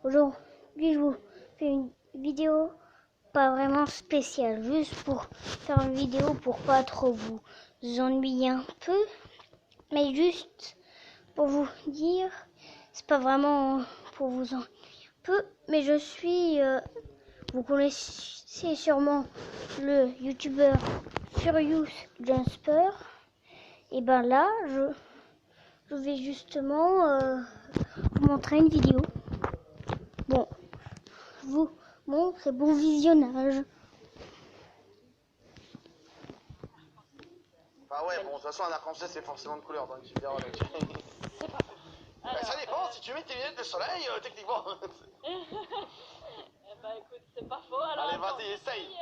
Aujourd'hui, je vous fais une vidéo pas vraiment spéciale, juste pour faire une vidéo pour pas trop vous ennuyer un peu, mais juste pour vous dire, c'est pas vraiment pour vous ennuyer un peu, mais je suis, vous connaissez sûrement le youtubeur Furious Jumper, et ben là, je vais justement vous montrer une vidéo. Bon, je vous montre et bon visionnage. Bah ouais, bon, de toute façon, un arc-en-ciel, c'est forcément de couleur, donc tu me diras. C'est pas faux. Bah, ça dépend, si tu mets tes lunettes de soleil, techniquement. Bah écoute, c'est pas faux. Alors, allez, vas-y, essaye.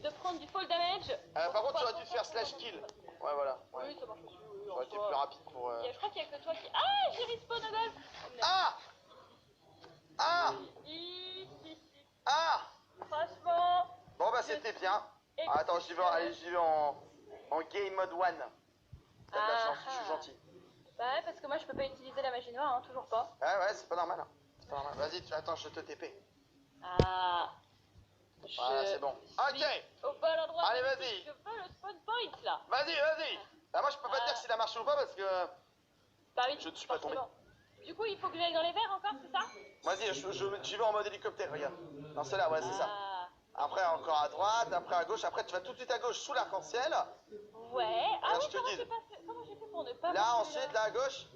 De prendre du fall damage. Par contre, tu aurais dû faire slash kill. Ouais, voilà. Ouais. Oui, ça marche aussi. Oui, Ça aurait été plus rapide pour. Je crois qu'il y a que toi qui. Ah, j'ai respawn à golf. Ah Ah Ah Franchement. Bon, bah, c'était bien. Ah, attends, j'y vais, allez, j'y vais en game mode 1. T'as de la chance, je suis gentil. Bah ouais, parce que moi je peux pas utiliser la magie noire, hein, toujours pas. Ouais, c'est pas normal. Hein. C'est pas normal. Vas-y, attends, je te TP. Ah. Voilà, c'est bon. Ok. Au bon endroit. Allez, vas-y. Je veux le spawn point là. Vas-y. Bah, moi, je peux pas te dire s'il a marché ou pas parce que bah oui, je ne suis pas tombé. Du coup, il faut que j'aille dans les verts encore, c'est ça? Vas-y, j'y vais en mode hélicoptère, regarde. Non, c'est là, ouais, c'est ça. Après, encore à droite, après à gauche, après, tu vas tout de suite à gauche sous l'arc-en-ciel. Ouais. Ah oui, je te dis. comment j'ai fait pour ne pas là, ensuite, là à gauche.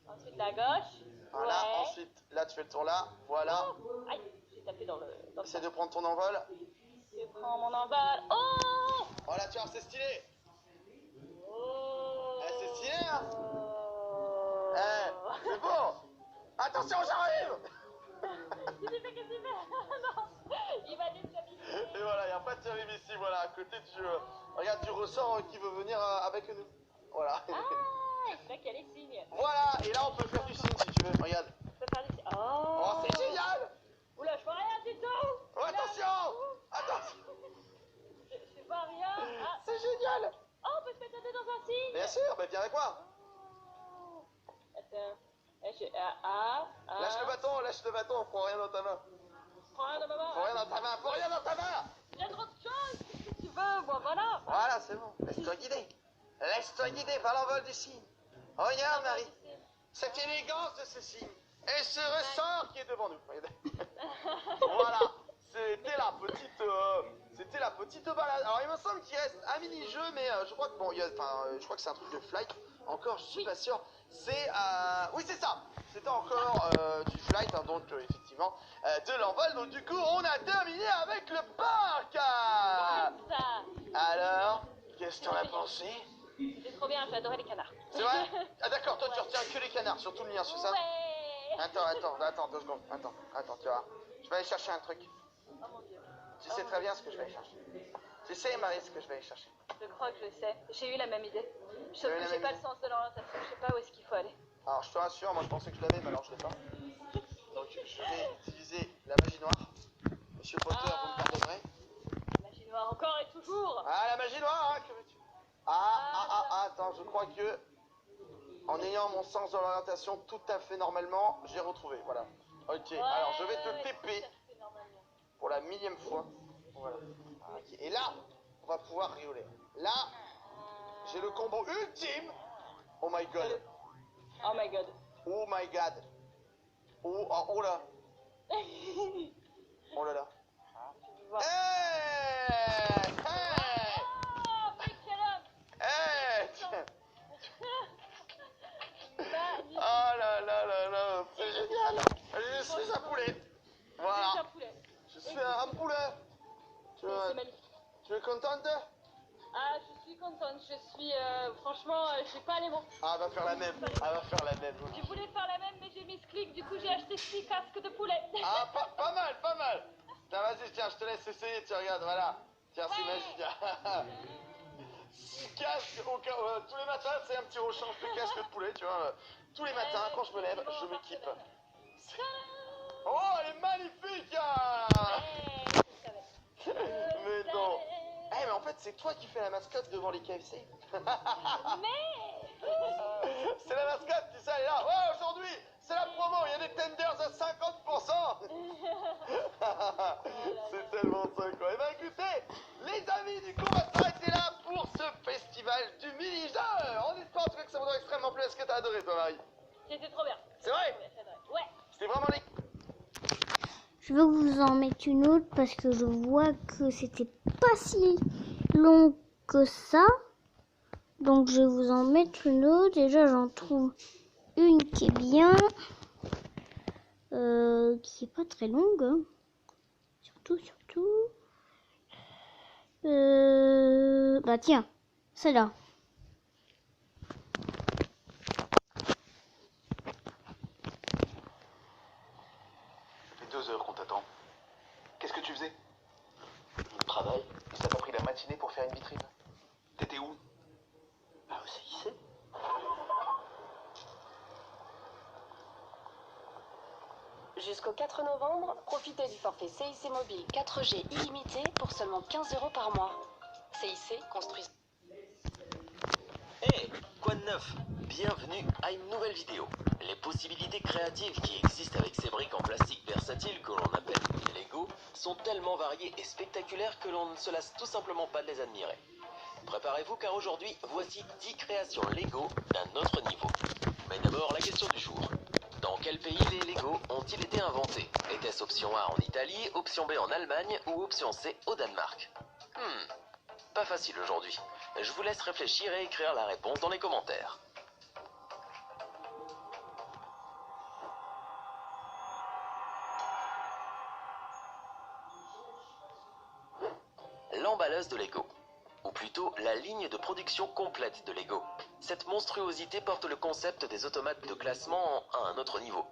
Ensuite, la gauche. Voilà, ouais. ensuite, là, tu fais le tour là. Voilà. Oh, aïe, j'ai tapé dans le. Essaye de prendre ton envol. Je prends mon envol. Oh! Oh là, tu vois, c'est stylé. Oh! C'est stylé, hein? C'est beau. Attention, j'arrive. Qu'est-ce qu'il fait? Non, il va déstabiliser. Et voilà, et après tu arrives ici, voilà, à côté du... regarde, tu ressens qui veut venir avec nous. Voilà. Ah, c'est là qu'il y a les signes. Voilà, et là on peut faire du signe si tu veux, regarde. On peut faire des signes. Oh! Oh, c'est génial. Oula, je vois rien du tout. Oh, attention. Je vois rien. Ah. C'est génial. Oh, on peut se mettre dans un signe. Bien sûr, bah viens avec moi. Attends. Lâche le bâton, prends rien dans ta main. Prends rien dans ma main. Prends rien dans ta main. Il y a trop de choses, qu'est-ce que tu veux? Bon, voilà. Voilà, c'est bon, laisse-toi guider par l'envol du signe. Regarde, Marie, cette élégance de ce signe et ce ressort qui est devant nous. Voilà, c'était la petite balade. Alors il me semble qu'il reste un mini-jeu, mais je crois que bon, je crois que c'est un truc de flight. Encore, je suis pas sûr. C'est oui, c'est ça. C'était encore du flight, hein, donc effectivement de l'envol. Donc du coup, on a terminé avec le parc. Alors, qu'est-ce que t'en as pensé? C'était trop bien, j'ai adoré les canards. C'est vrai? Ah d'accord, toi tu retiens que les canards, surtout le mien, c'est ça? Ouais. Attends, 2 secondes. Attends, tu vois. Je vais aller chercher un truc. Oh mon dieu. Tu sais très bien ce que je vais aller chercher. Tu sais, Marie, ce que je vais aller chercher. Je crois que je sais. J'ai eu la même idée. Sauf que j'ai pas le sens de l'orientation. Je sais pas où est-ce qu'il faut aller. Alors, je te rassure, moi je pensais que je l'avais, mais alors je l'ai pas. Donc, je vais utiliser la magie noire. Monsieur Potter, vous me pardonnerez. La magie noire encore et toujours. Ah, la magie noire, hein, que veux-tu? Attends, je crois que en ayant mon sens de l'orientation tout à fait normalement, j'ai retrouvé, voilà. Ok, alors je vais te TP pour la 1000e fois. Voilà. Okay. Et là, on va pouvoir rigoler. Là, j'ai le combo ultime. Oh my god. Oh my god. Oh my god. Oh là. Oh là là. Hey! Oh là, c'est génial. Je suis un poulet. Voilà. Je suis un poulet. Tu es contente? Ah, je suis contente. Je suis, franchement, j'ai pas les mots. Ah, elle va faire la même. Je voulais faire la même, mais j'ai mis ce clic. Du coup, j'ai acheté 6 casques de poulet. Ah, pas mal. Tiens, vas-y, je te laisse essayer. Tu regardes, voilà. Tiens, c'est magique. 6 casques tous les matins, c'est un petit rechange de casque de poulet, tu vois. Tous les matins, quand je me lève, je m'équipe. Oh, elle est magnifique. Mais non. Mais en fait, c'est toi qui fais la mascotte devant les KFC. C'est la mascotte, tu sais, elle est là. Ouais, aujourd'hui, c'est la promo, il y a des tenders à 50%. C'est tellement ça quoi. Eh ben écoutez, les amis, du coup on va s'arrêter là pour ce festival du mini-jeu. En espérant en tout cas que ça vous aura extrêmement plu. Est-ce que t'as adoré toi Marie? C'était trop bien. C'est vrai? Ouais. C'était vraiment les... Je vais vous en mettre une autre parce que je vois que c'était pas si long que ça. Donc je vais vous en mettre une autre. Déjà j'en trouve une qui est bien. Qui est pas très longue. Hein. Surtout. Bah tiens, celle-là. Ça fait 2 heures qu'on t'attend. Qu'est-ce que tu faisais? Le travail. Et ça t'a pris la matinée pour faire une vitrine? T'étais où? Ah, au CIC. Jusqu'au 4 novembre, profitez du forfait CIC Mobile 4G illimité pour seulement 15 € par mois. CIC construit... Hey, quoi de neuf? Bienvenue à une nouvelle vidéo. Les possibilités créatives qui existent avec ces briques en plastique versatiles que l'on appelle Lego sont tellement variées et spectaculaires que l'on ne se lasse tout simplement pas de les admirer. Préparez-vous car aujourd'hui, voici 10 créations Lego d'un autre niveau. Mais d'abord, la question du jour. Dans quel pays les Lego ont-ils été inventés? Était-ce option A en Italie, option B en Allemagne ou option C au Danemark? Pas facile aujourd'hui. Je vous laisse réfléchir et écrire la réponse dans les commentaires. L'emballeuse de Lego, ou plutôt la ligne de production complète de Lego. Cette monstruosité porte le concept des automates de classement à un autre niveau.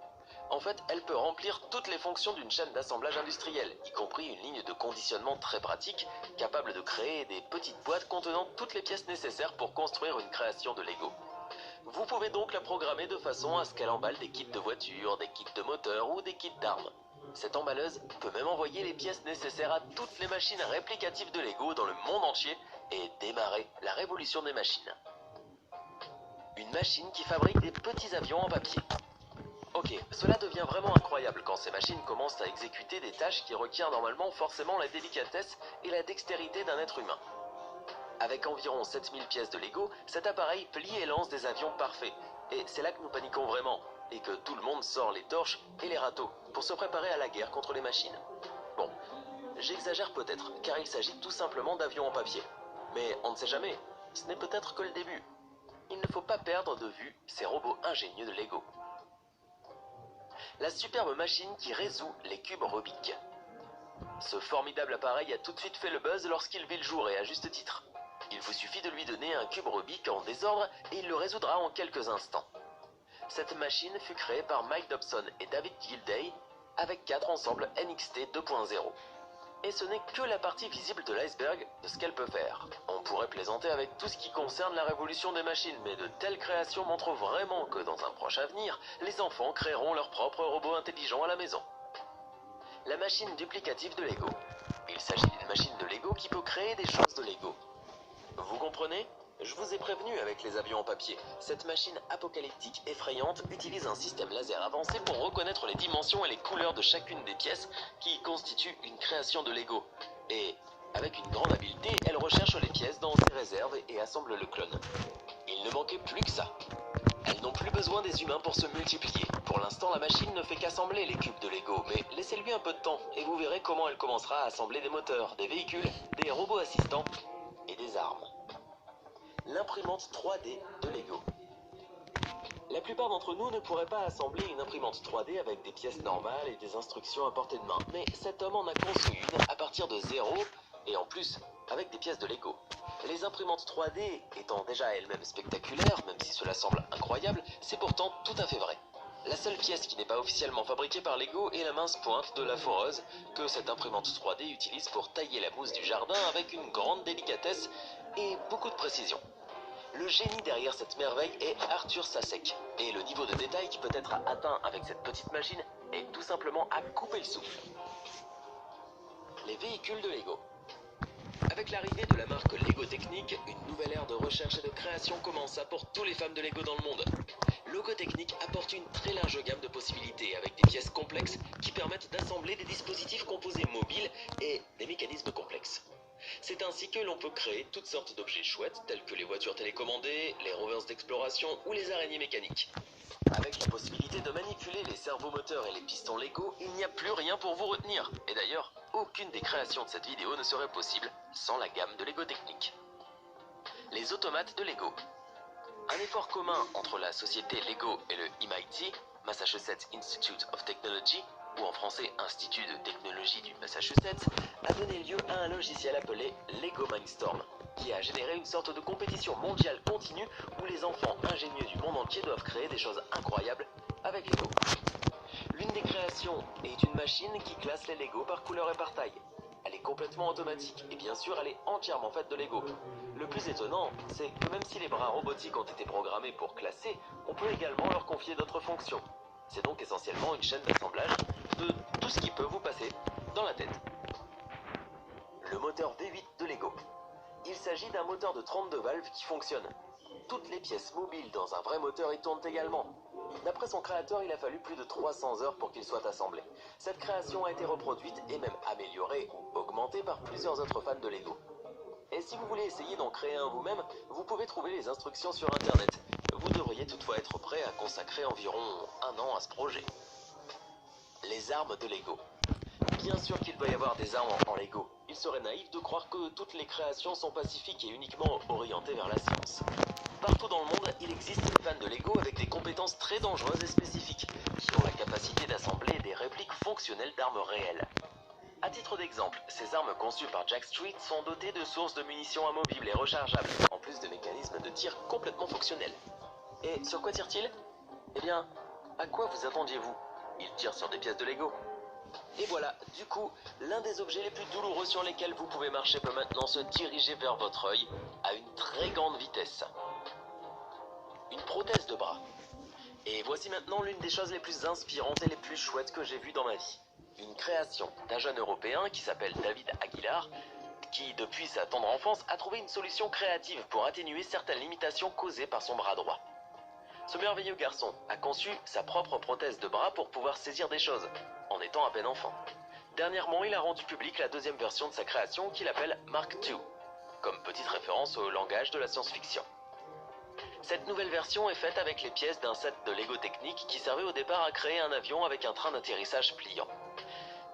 En fait, elle peut remplir toutes les fonctions d'une chaîne d'assemblage industrielle, y compris une ligne de conditionnement très pratique, capable de créer des petites boîtes contenant toutes les pièces nécessaires pour construire une création de Lego. Vous pouvez donc la programmer de façon à ce qu'elle emballe des kits de voitures, des kits de moteurs ou des kits d'armes. Cette emballeuse peut même envoyer les pièces nécessaires à toutes les machines réplicatives de Lego dans le monde entier et démarrer la révolution des machines. Une machine qui fabrique des petits avions en papier. Ok, cela devient vraiment incroyable quand ces machines commencent à exécuter des tâches qui requièrent normalement forcément la délicatesse et la dextérité d'un être humain. Avec environ 7000 pièces de Lego, cet appareil plie et lance des avions parfaits. Et c'est là que nous paniquons vraiment, et que tout le monde sort les torches et les râteaux pour se préparer à la guerre contre les machines. Bon, j'exagère peut-être, car il s'agit tout simplement d'avions en papier. Mais on ne sait jamais, ce n'est peut-être que le début. Il ne faut pas perdre de vue ces robots ingénieux de Lego. La superbe machine qui résout les cubes Rubik. Ce formidable appareil a tout de suite fait le buzz lorsqu'il vit le jour et à juste titre. Il vous suffit de lui donner un cube Rubik en désordre et il le résoudra en quelques instants. Cette machine fut créée par Mike Dobson et David Gilday avec 4 ensembles NXT 2.0. Et ce n'est que la partie visible de l'iceberg de ce qu'elle peut faire. On pourrait plaisanter avec tout ce qui concerne la révolution des machines, mais de telles créations montrent vraiment que dans un proche avenir, les enfants créeront leurs propres robots intelligents à la maison. La machine duplicative de Lego. Il s'agit d'une machine de Lego qui peut créer des choses de Lego. Vous comprenez? Je vous ai prévenu avec les avions en papier. Cette machine apocalyptique effrayante utilise un système laser avancé pour reconnaître les dimensions et les couleurs de chacune des pièces qui constituent une création de Lego. Et avec une grande habileté, elle recherche les pièces dans ses réserves et assemble le clone. Il ne manquait plus que ça. Elles n'ont plus besoin des humains pour se multiplier. Pour l'instant, la machine ne fait qu'assembler les cubes de Lego, mais laissez-lui un peu de temps et vous verrez comment elle commencera à assembler des moteurs, des véhicules, des robots assistants et des armes. L'imprimante 3D de Lego. La plupart d'entre nous ne pourraient pas assembler une imprimante 3D avec des pièces normales et des instructions à portée de main, mais cet homme en a conçu une à partir de zéro et en plus avec des pièces de Lego. Les imprimantes 3D étant déjà elles-mêmes spectaculaires, même si cela semble incroyable, c'est pourtant tout à fait vrai. La seule pièce qui n'est pas officiellement fabriquée par Lego est la mince pointe de la foreuse que cette imprimante 3D utilise pour tailler la mousse du jardin avec une grande délicatesse et beaucoup de précision. Le génie derrière cette merveille est Arthur Sacek, et le niveau de détail qui peut être atteint avec cette petite machine est tout simplement à couper le souffle. Les véhicules de Lego. Avec l'arrivée de la marque Lego Technique, une nouvelle ère de recherche et de création commença pour tous les fans de Lego dans le monde. Lego Technique apporte une très large gamme de possibilités avec des pièces complexes qui permettent permettent d'assembler des dispositifs composés mobiles et des mécanismes complexes. C'est ainsi que l'on peut créer toutes sortes d'objets chouettes tels que les voitures télécommandées, les rovers d'exploration ou les araignées mécaniques. Avec la possibilité de manipuler les servomoteurs et les pistons Lego, il n'y a plus rien pour vous retenir. Et d'ailleurs, aucune des créations de cette vidéo ne serait possible sans la gamme de Lego Technique. Les automates de Lego. Un effort commun entre la société Lego et le MIT, Massachusetts Institute of Technology, ou en français Institut de technologie du Massachusetts, a donné lieu à un logiciel appelé Lego Mindstorm, qui a généré une sorte de compétition mondiale continue où les enfants ingénieux du monde entier doivent créer des choses incroyables avec Lego. L'une des créations est une machine qui classe les Lego par couleur et par taille. Elle est complètement automatique et bien sûr elle est entièrement faite de Lego. Le plus étonnant, c'est que même si les bras robotiques ont été programmés pour classer, on peut également leur confier d'autres fonctions. C'est donc essentiellement une chaîne d'assemblage de tout ce qui peut vous passer dans la tête. Le moteur V8 de Lego. Il s'agit d'un moteur de 32 valves qui fonctionne. Toutes les pièces mobiles dans un vrai moteur y tournent également. D'après son créateur, il a fallu plus de 300 heures pour qu'il soit assemblé. Cette création a été reproduite et même améliorée ou augmentée par plusieurs autres fans de Lego. Et si vous voulez essayer d'en créer un vous-même, vous pouvez trouver les instructions sur internet. Vous devriez toutefois être prêt à consacrer environ 1 an à ce projet. Les armes de Lego. Bien sûr qu'il doit y avoir des armes en Lego. Il serait naïf de croire que toutes les créations sont pacifiques et uniquement orientées vers la science. Partout dans le monde, il existe des fans de Lego avec des compétences très dangereuses et spécifiques, qui ont la capacité d'assembler des répliques fonctionnelles d'armes réelles. À titre d'exemple, ces armes conçues par Jack Street sont dotées de sources de munitions amovibles et rechargeables, en plus de mécanismes de tir complètement fonctionnels. Et sur quoi tire-t-il? Eh bien, à quoi vous attendiez-vous? Il tire sur des pièces de Lego. Et voilà, du coup, l'un des objets les plus douloureux sur lesquels vous pouvez marcher peut maintenant se diriger vers votre œil à une très grande vitesse. Une prothèse de bras. Et voici maintenant l'une des choses les plus inspirantes et les plus chouettes que j'ai vues dans ma vie. Une création d'un jeune Européen qui s'appelle David Aguilar, qui depuis sa tendre enfance a trouvé une solution créative pour atténuer certaines limitations causées par son bras droit. Ce merveilleux garçon a conçu sa propre prothèse de bras pour pouvoir saisir des choses, en étant à peine enfant. Dernièrement, il a rendu public la deuxième version de sa création qu'il appelle Mark II, comme petite référence au langage de la science-fiction. Cette nouvelle version est faite avec les pièces d'un set de Lego Technique qui servait au départ à créer un avion avec un train d'atterrissage pliant.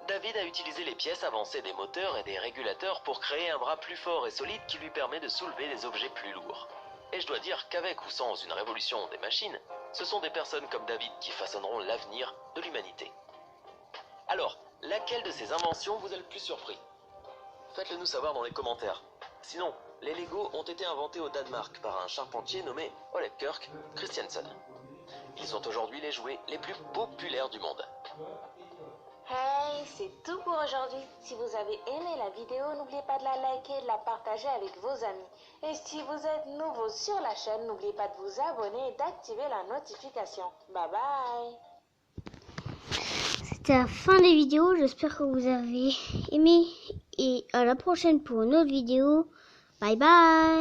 David a utilisé les pièces avancées des moteurs et des régulateurs pour créer un bras plus fort et solide qui lui permet de soulever des objets plus lourds. Et je dois dire qu'avec ou sans une révolution des machines, ce sont des personnes comme David qui façonneront l'avenir de l'humanité. Alors, laquelle de ces inventions vous a le plus surpris? Faites-le nous savoir dans les commentaires. Sinon, les Lego ont été inventés au Danemark par un charpentier nommé Ole Kirk Christiansen. Ils sont aujourd'hui les jouets les plus populaires du monde. Hey, c'est tout pour aujourd'hui. Si vous avez aimé la vidéo, n'oubliez pas de la liker et de la partager avec vos amis. Et si vous êtes nouveau sur la chaîne, n'oubliez pas de vous abonner et d'activer la notification. Bye bye. C'était la fin des vidéos. J'espère que vous avez aimé. Et à la prochaine pour une autre vidéo. Bye bye.